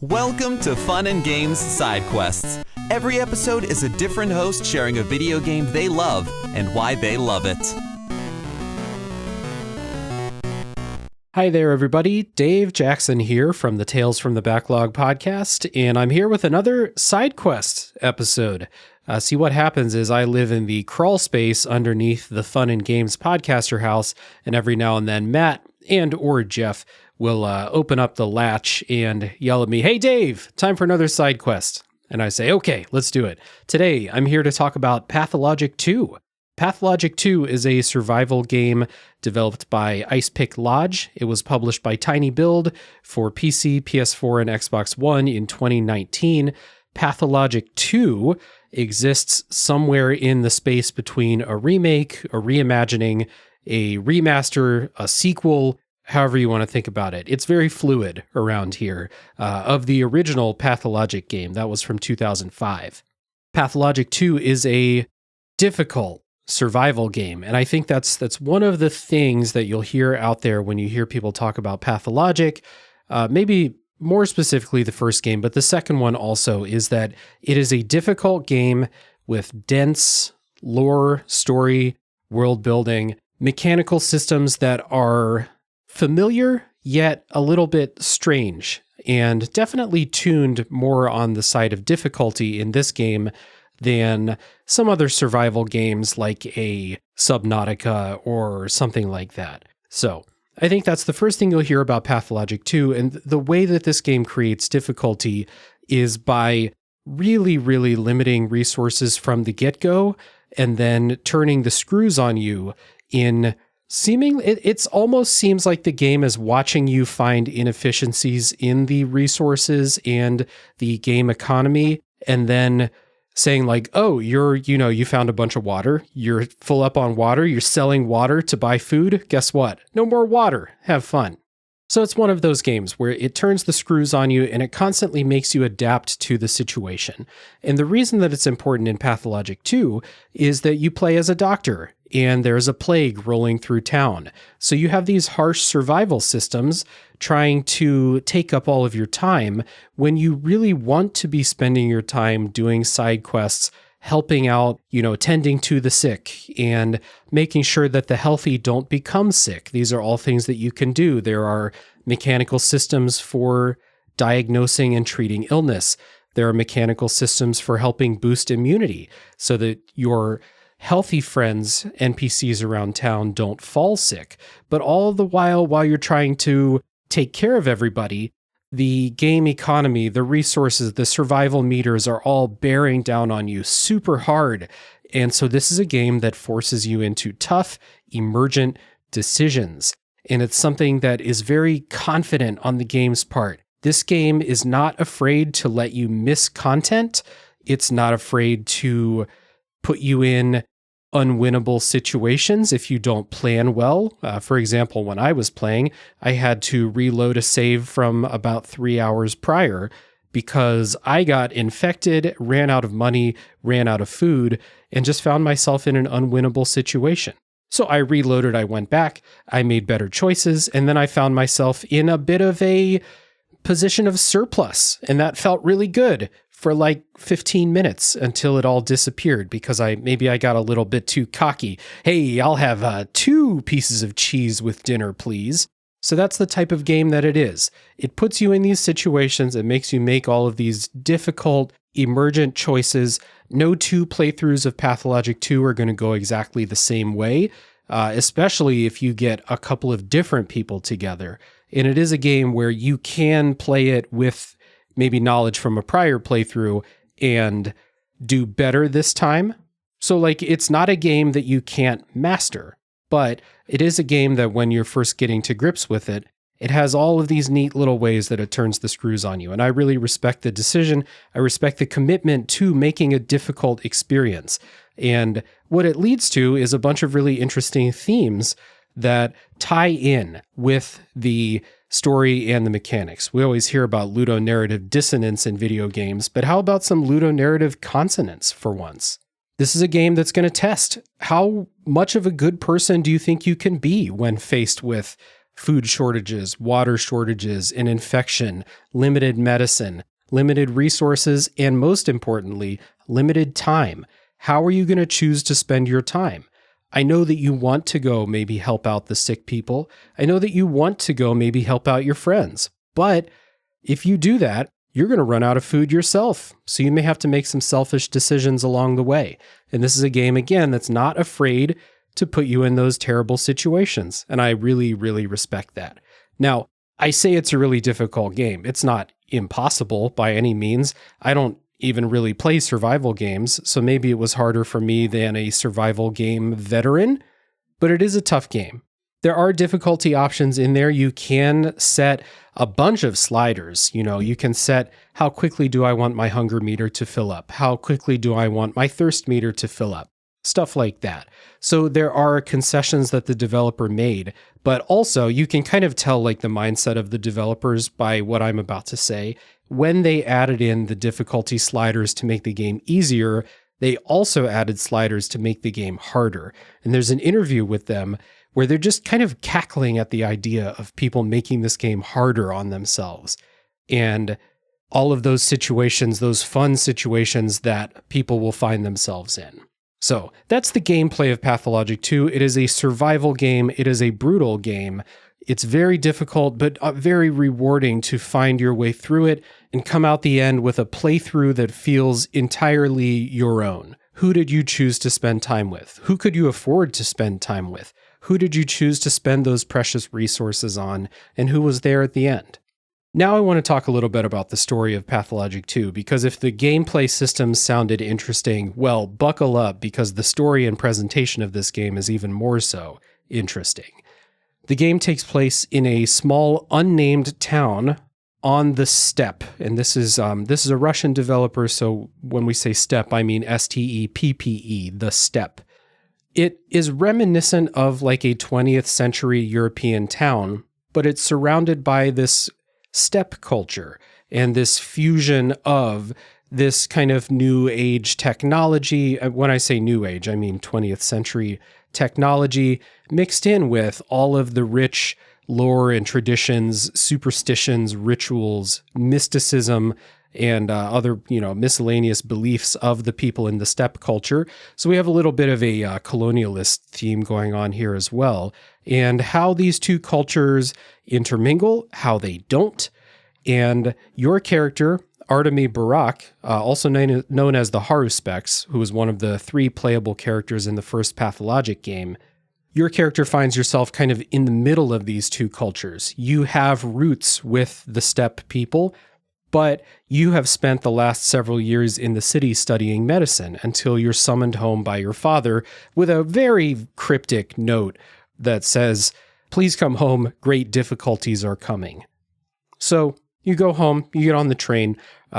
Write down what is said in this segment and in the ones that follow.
Welcome to Fun and Games Side Quests. Every episode is a different host sharing a video game they love and why they love it. Hi there, everybody. Dave Jackson here from the Tales from the Backlog podcast, and I'm here with another side quest episode. See, what happens is I live in the crawl space underneath the Fun and Games podcaster house, and every now and then Matt and or Jeff will open up the latch and yell at me, "Hey, Dave, time for another side quest." And I say, okay, let's do it. Today, I'm here to talk about Pathologic 2. Pathologic 2 is a survival game developed by Icepick Lodge. It was published by tinyBuild for PC, PS4, and Xbox One in 2019. Pathologic 2 exists somewhere in the space between a remake, a reimagining, a remaster, a sequel, however you want to think about it. It's very fluid around here. Of the original Pathologic game, that was from 2005. Pathologic 2 is a difficult survival game, and I think that's one of the things that you'll hear out there when you hear people talk about Pathologic, maybe more specifically the first game, but the second one also, is that it is a difficult game with dense lore, story, world building, mechanical systems that are familiar, yet a little bit strange, and definitely tuned more on the side of difficulty in this game than some other survival games like a Subnautica or something like that. So I think that's the first thing you'll hear about Pathologic 2, and the way that this game creates difficulty is by really, really limiting resources from the get-go and then turning the screws on you in it almost seems like the game is watching you find inefficiencies in the resources and the game economy, and then saying like, oh, you found a bunch of water, you're full up on water, you're selling water to buy food. Guess what? No more water. Have fun. So it's one of those games where it turns the screws on you and it constantly makes you adapt to the situation. And the reason that it's important in Pathologic 2 is that you play as a doctor and there's a plague rolling through town. So you have these harsh survival systems trying to take up all of your time when you really want to be spending your time doing side quests, helping out, tending to the sick and making sure that the healthy don't become sick. These are all things that you can do. There are mechanical systems for diagnosing and treating illness. There are mechanical systems for helping boost immunity so that your healthy friends, NPCs around town, don't fall sick. But all the while you're trying to take care of everybody, the game economy, the resources, the survival meters are all bearing down on you super hard. And so this is a game that forces you into tough, emergent decisions. And it's something that is very confident on the game's part. This game is not afraid to let you miss content. It's not afraid to put you in unwinnable situations if you don't plan well. For example, when I was playing, I had to reload a save from about 3 hours prior because I got infected, ran out of money, ran out of food, and just found myself in an unwinnable situation. So I reloaded, I went back, I made better choices, and then I found myself in a bit of a position of surplus, and that felt really good for like 15 minutes until it all disappeared because I got a little bit too cocky. Hey, I'll have 2 pieces of cheese with dinner, please. So that's the type of game that it is. It puts you in these situations and makes you make all of these difficult, emergent choices. No 2 playthroughs of Pathologic 2 are going to go exactly the same way, especially if you get a couple of different people together. And it is a game where you can play it with maybe knowledge from a prior playthrough and do better this time. So it's not a game that you can't master, but it is a game that when you're first getting to grips with it, it has all of these neat little ways that it turns the screws on you. And I really respect the decision. I respect the commitment to making a difficult experience. And what it leads to is a bunch of really interesting themes that tie in with the story and the mechanics. We always hear about ludonarrative dissonance in video games, but how about some ludonarrative consonance for once? This is a game that's going to test how much of a good person do you think you can be when faced with food shortages, water shortages, an infection, limited medicine, limited resources, and most importantly, limited time. How are you going to choose to spend your time? I know that you want to go maybe help out the sick people. I know that you want to go maybe help out your friends. But if you do that, you're going to run out of food yourself. So you may have to make some selfish decisions along the way. And this is a game, again, that's not afraid to put you in those terrible situations. And I really, really respect that. Now, I say it's a really difficult game. It's not impossible by any means. I don't even really play survival games, so maybe it was harder for me than a survival game veteran, but it is a tough game. There are difficulty options in there. You can set a bunch of sliders. You can set how quickly do I want my hunger meter to fill up? How quickly do I want my thirst meter to fill up? Stuff like that. So there are concessions that the developer made, but also you can kind of tell like the mindset of the developers by what I'm about to say. When they added in the difficulty sliders to make the game easier, they also added sliders to make the game harder. And there's an interview with them where they're just kind of cackling at the idea of people making this game harder on themselves. And all of those situations, those fun situations that people will find themselves in. So that's the gameplay of Pathologic 2. It is a survival game. It is a brutal game. It's very difficult, but very rewarding to find your way through it and come out the end with a playthrough that feels entirely your own. Who did you choose to spend time with? Who could you afford to spend time with? Who did you choose to spend those precious resources on? And who was there at the end? Now I want to talk a little bit about the story of Pathologic 2, because if the gameplay systems sounded interesting, well, buckle up, because the story and presentation of this game is even more so interesting. The game takes place in a small, unnamed town on the steppe, and this is a Russian developer, so when we say steppe, I mean S-T-E-P-P-E, the steppe. It is reminiscent of like a 20th century European town, but it's surrounded by this steppe culture and this fusion of this kind of new age technology. When I say new age, I mean 20th century technology mixed in with all of the rich lore and traditions, superstitions, rituals, mysticism, and other, miscellaneous beliefs of the people in the steppe culture. So we have a little bit of a colonialist theme going on here as well, and how these two cultures intermingle, how they don't. And your character, Artemy Barak, also known as the Haruspex, who is one of the 3 playable characters in the first Pathologic game, your character finds yourself kind of in the middle of these two cultures. You have roots with the steppe people, but you have spent the last several years in the city studying medicine until you're summoned home by your father with a very cryptic note that says, "Please come home, great difficulties are coming." So you go home, you get on the train,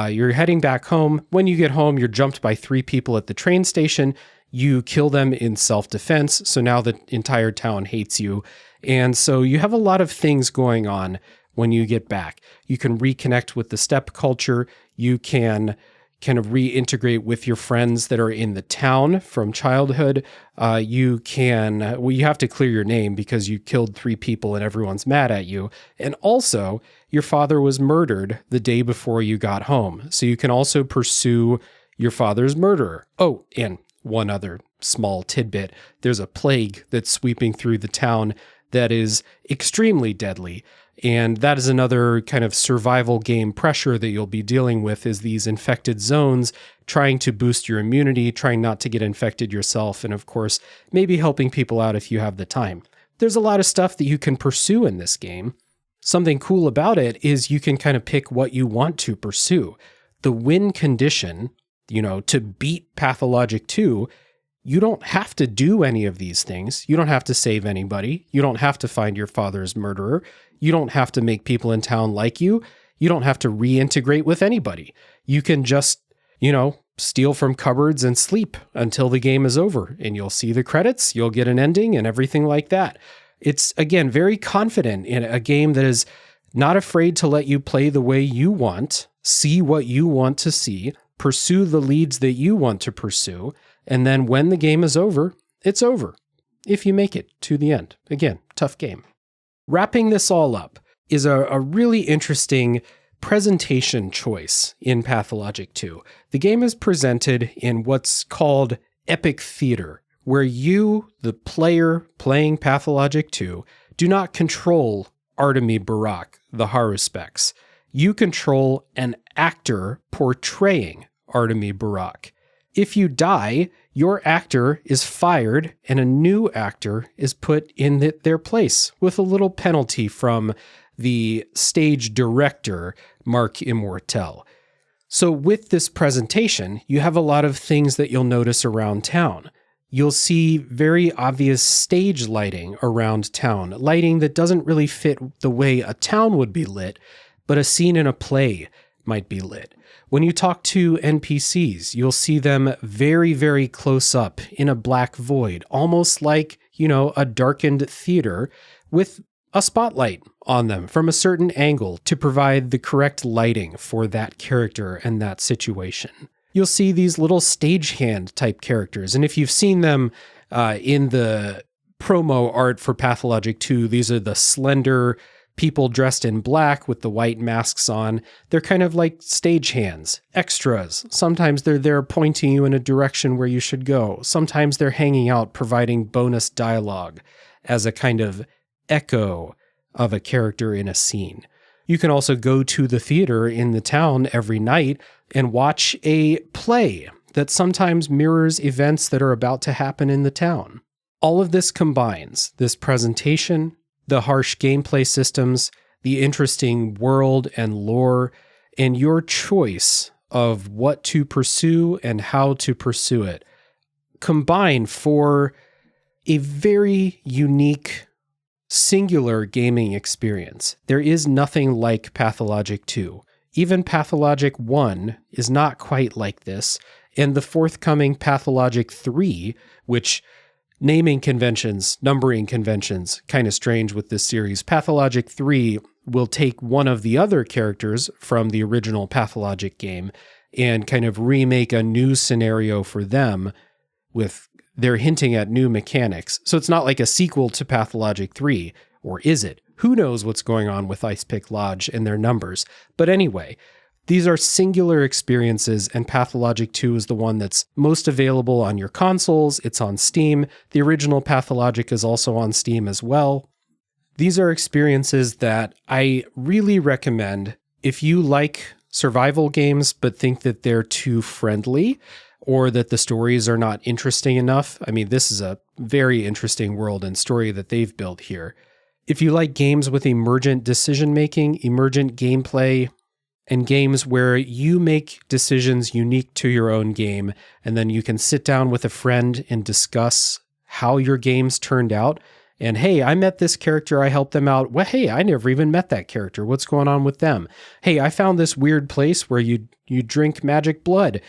you're heading back home. When you get home, you're jumped by 3 people at the train station. You kill them in self-defense, so now the entire town hates you. And so you have a lot of things going on when you get back. You can reconnect with the steppe culture. You can kind of reintegrate with your friends that are in the town from childhood. You have to clear your name because you killed 3 people and everyone's mad at you. And also, your father was murdered the day before you got home. So you can also pursue your father's murderer. Oh, and one other small tidbit. There's a plague that's sweeping through the town that is extremely deadly. And that is another kind of survival game pressure that you'll be dealing with, is these infected zones, trying to boost your immunity, trying not to get infected yourself, and of course, maybe helping people out if you have the time. There's a lot of stuff that you can pursue in this game. Something cool about it is you can kind of pick what you want to pursue. The win condition, to beat Pathologic 2, you don't have to do any of these things. You don't have to save anybody. You don't have to find your father's murderer. You don't have to make people in town like you. You don't have to reintegrate with anybody. You can just, steal from cupboards and sleep until the game is over, and you'll see the credits, you'll get an ending and everything like that. It's, again, very confident in a game that is not afraid to let you play the way you want, see what you want to see, pursue the leads that you want to pursue, and then when the game is over, it's over. If you make it to the end. Again, tough game. Wrapping this all up is a really interesting presentation choice in Pathologic 2. The game is presented in what's called epic theater, where you, the player playing Pathologic 2, do not control Artemy Barak, the Haruspex. You control an actor portraying Artemy Barak. If you die, your actor is fired and a new actor is put in their place with a little penalty from the stage director, Mark Immortel. So with this presentation, you have a lot of things that you'll notice around town. You'll see very obvious stage lighting around town, lighting that doesn't really fit the way a town would be lit, but a scene in a play might be lit. When you talk to NPCs, you'll see them very, very close up in a black void, almost like, a darkened theater with a spotlight on them from a certain angle to provide the correct lighting for that character and that situation. You'll see these little stagehand type characters. And if you've seen them in the promo art for Pathologic 2, these are the slender people dressed in black with the white masks on. They're kind of like stagehands, extras. Sometimes they're there pointing you in a direction where you should go. Sometimes they're hanging out providing bonus dialogue as a kind of echo of a character in a scene. You can also go to the theater in the town every night and watch a play that sometimes mirrors events that are about to happen in the town. All of this combines this presentation, the harsh gameplay systems, the interesting world and lore, and your choice of what to pursue and how to pursue it, combine for a very unique, singular gaming experience. There is nothing like Pathologic 2. Even Pathologic 1 is not quite like this, and the forthcoming Pathologic 3, which naming conventions, numbering conventions, kind of strange with this series. Pathologic 3 will take one of the other characters from the original Pathologic game and kind of remake a new scenario for them with they're hinting at new mechanics. So it's not like a sequel to Pathologic 3, or is it? Who knows what's going on with Ice Pick Lodge and their numbers. But anyway, these are singular experiences, and Pathologic 2 is the one that's most available on your consoles. It's on Steam. The original Pathologic is also on Steam as well. These are experiences that I really recommend if you like survival games but think that they're too friendly or that the stories are not interesting enough. I mean, this is a very interesting world and story that they've built here. If you like games with emergent decision-making, emergent gameplay, and games where you make decisions unique to your own game, and then you can sit down with a friend and discuss how your games turned out. And hey, I met this character, I helped them out. Well, hey, I never even met that character. What's going on with them? Hey, I found this weird place where you drink magic blood.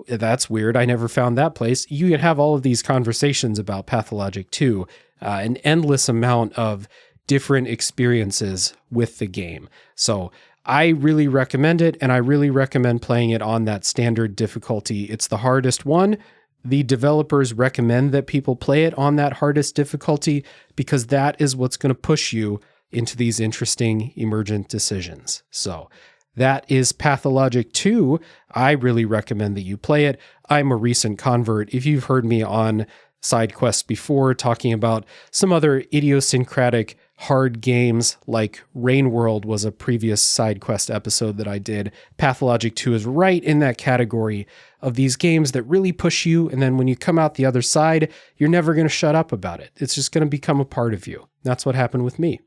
That's weird. I never found that place. You can have all of these conversations about Pathologic 2, an endless amount of different experiences with the game. So I really recommend it, and I really recommend playing it on that standard difficulty. It's the hardest one. The developers recommend that people play it on that hardest difficulty because that is what's going to push you into these interesting emergent decisions. So that is Pathologic 2. I really recommend that you play it. I'm a recent convert. If you've heard me on side quests before talking about some other idiosyncratic hard games like Rain World was a previous side quest episode that I did. Pathologic 2 is right in that category of these games that really push you, and then when you come out the other side, you're never going to shut up about it. It's just going to become a part of you. That's what happened with me.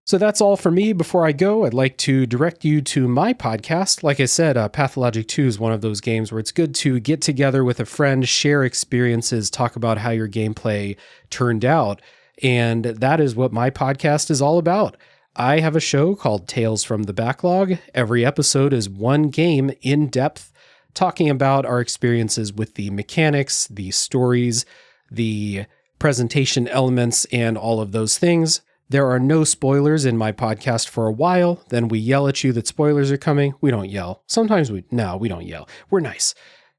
So that's all for me. Before I go, I'd like to direct you to my podcast. Like I said, Pathologic 2 is one of those games where it's good to get together with a friend, share experiences, talk about how your gameplay turned out. And that is what my podcast is all about. I have a show called Tales from the Backlog. Every episode is one game in depth, talking about our experiences with the mechanics, the stories, the presentation elements, and all of those things. There are no spoilers in my podcast for a while. Then we yell at you that spoilers are coming. We don't yell. Sometimes we don't yell. We're nice.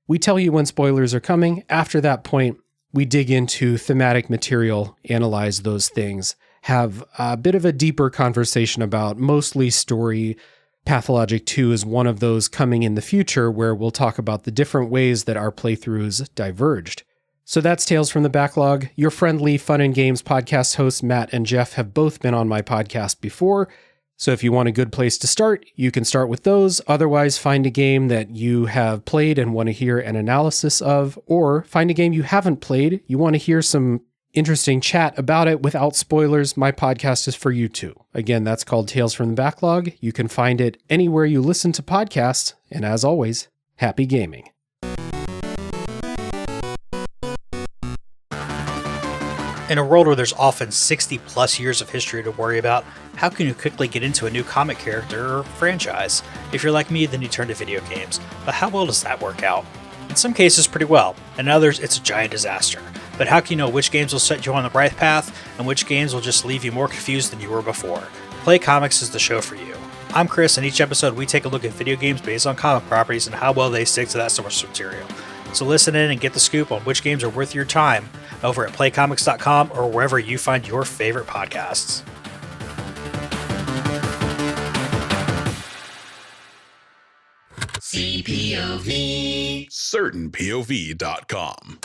We tell you when spoilers are coming. After that point, we dig into thematic material, analyze those things, have a bit of a deeper conversation about mostly story. Pathologic 2 is one of those coming in the future where we'll talk about the different ways that our playthroughs diverged. So that's Tales from the Backlog. Your friendly Fun and Games podcast hosts Matt and Jeff have both been on my podcast before. So if you want a good place to start, you can start with those. Otherwise, find a game that you have played and want to hear an analysis of, or find a game you haven't played, you want to hear some interesting chat about it without spoilers. My podcast is for you too. Again, that's called Tales from the Backlog. You can find it anywhere you listen to podcasts. And as always, happy gaming. In a world where there's often 60 plus years of history to worry about, how can you quickly get into a new comic character or franchise? If you're like me, then you turn to video games. But how well does that work out? In some cases, pretty well. In others, it's a giant disaster. But how can you know which games will set you on the right path and which games will just leave you more confused than you were before? Play Comics is the show for you. I'm Chris, and each episode we take a look at video games based on comic properties and how well they stick to that source material. So listen in and get the scoop on which games are worth your time over at playcomics.com or wherever you find your favorite podcasts. CPOV. CertainPOV.com.